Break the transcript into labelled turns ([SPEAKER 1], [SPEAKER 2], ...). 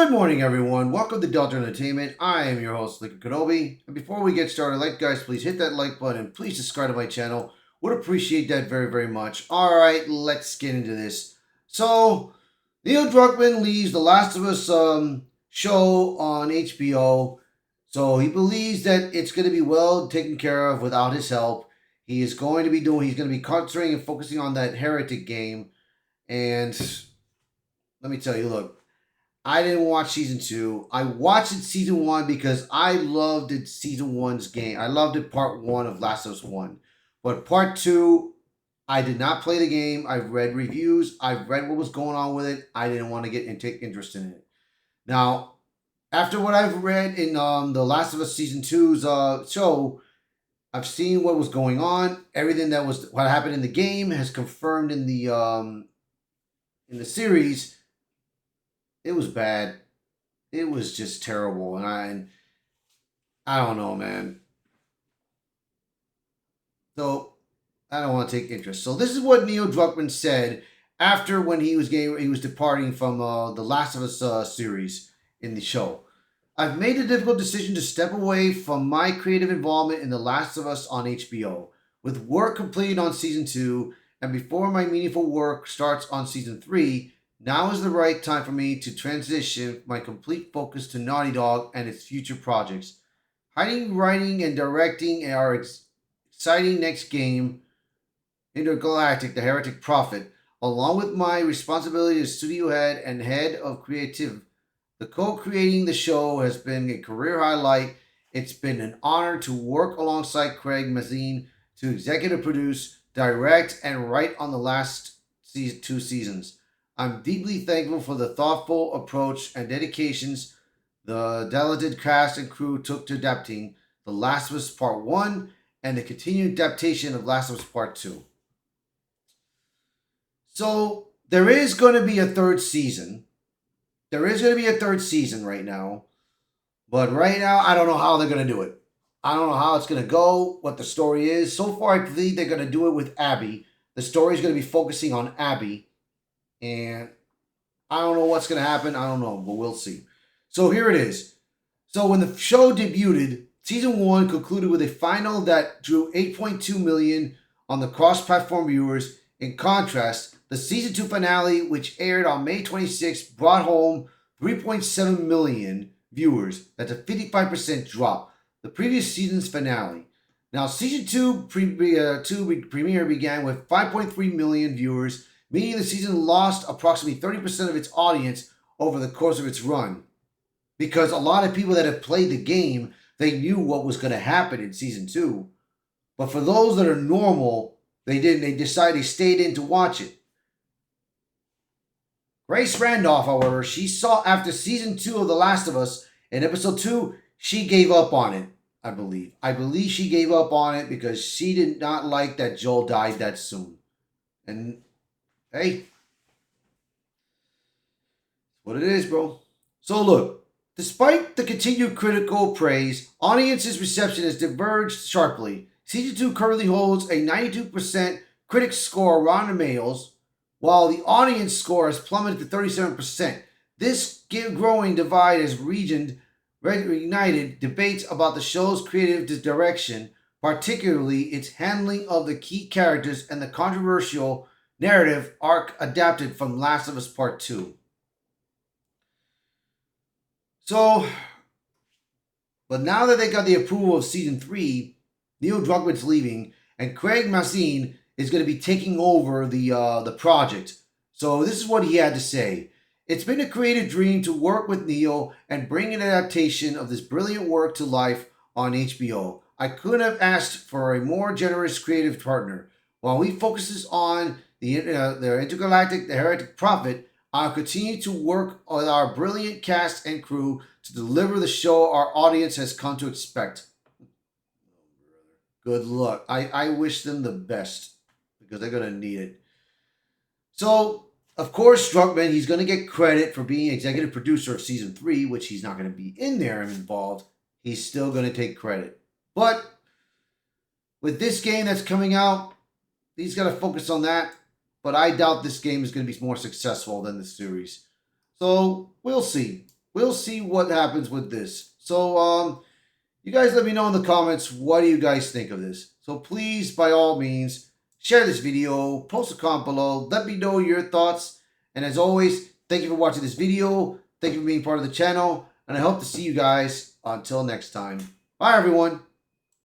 [SPEAKER 1] Good morning, everyone. Welcome to Delta Entertainment. I am your host, Liquid Kenobi. And before we get started, guys, please hit that like button. Please subscribe to my channel. Would appreciate that very, very much. All right, let's get into this. So, Neil Druckman leaves The Last of Us show on HBO. So he believes that it's going to be well taken care of without his help. He's going to be concentrating and focusing on that Heretic game. And let me tell you, look, I didn't watch season two. I watched it season one because I loved it season one's game. I loved it part one of Last of Us One. But part two, I did not play the game. I've read reviews. I've read what was going on with it. I didn't want to get and take interest in it. Now, after what I've read in the Last of Us season two's show, I've seen what was going on. Everything that was what happened in the game has confirmed in the series. It was bad. It was just terrible, and I don't know, man. So I don't want to take interest. So this is what Neil Druckmann said after when he was departing from the Last of Us series in the show. I've made a difficult decision to step away from my creative involvement in The Last of Us on HBO. With work completed on season 2 and before my meaningful work starts on season 3, now is the right time for me to transition my complete focus to Naughty Dog and its future projects. Hiding, writing, and directing our exciting next game, Intergalactic, the Heretic Prophet, along with my responsibility as studio head and head of creative. The co-creating the show has been a career highlight. It's been an honor to work alongside Craig Mazin to executive produce, direct, and write on the last two seasons. I'm deeply thankful for the thoughtful approach and dedications the talented cast and crew took to adapting The Last of Us Part 1 and the continued adaptation of Last of Us Part 2. So, there is going to be a third season. There is going to be a third season right now. But right now, I don't know how they're going to do it. I don't know how it's going to go, what the story is. So far, I believe they're going to do it with Abby. The story is going to be focusing on Abby. And I don't know what's going to happen. I don't know, but we'll see. So here it is. So when the show debuted, season 1 concluded with a final that drew 8.2 million on the cross-platform viewers. In contrast, the season 2 finale, which aired on May 26th, brought home 3.7 million viewers. That's a 55% drop. The previous season's finale. Now, season 2 premiere began with 5.3 million viewers, meaning the season lost approximately 30% of its audience over the course of its run. Because a lot of people that have played the game, they knew what was going to happen in season 2. But for those that are normal, they didn't. They decided they stayed in to watch it. Grace Randolph, however, she saw after season 2 of The Last of Us, in episode 2, she gave up on it, I believe. I believe she gave up on it because she did not like that Joel died that soon. And, hey, what it is, bro. So look, despite the continued critical praise, audience's reception has diverged sharply. Season 2 currently holds a 92% critic score around the males, while the audience score has plummeted to 37%. This growing divide has reignited debates about the show's creative direction, particularly its handling of the key characters and the controversial narrative arc adapted from Last of Us Part 2. So, but now that they got the approval of season 3, Neil Druckmann's leaving, and Craig Mazin is going to be taking over the project. So this is what he had to say. It's been a creative dream to work with Neil and bring an adaptation of this brilliant work to life on HBO. I couldn't have asked for a more generous creative partner. While we focuses on the Intergalactic, the Heretic Prophet, I'll continue to work with our brilliant cast and crew to deliver the show our audience has come to expect. Good luck. I wish them the best because they're going to need it. So, of course, Druckman, he's going to get credit for being executive producer of season 3, which he's not going to be in there and involved. He's still going to take credit. But with this game that's coming out, he's got to focus on that. But I doubt this game is going to be more successful than the series. So, we'll see. we'll see what happens with this. So, you guys let me know in the comments, what do you guys think of this? So please, by all means, share this video, post a comment below, let me know your thoughts. And as always, thank you for watching this video. Thank you for being part of the channel. And I hope to see you guys until next time. Bye, everyone.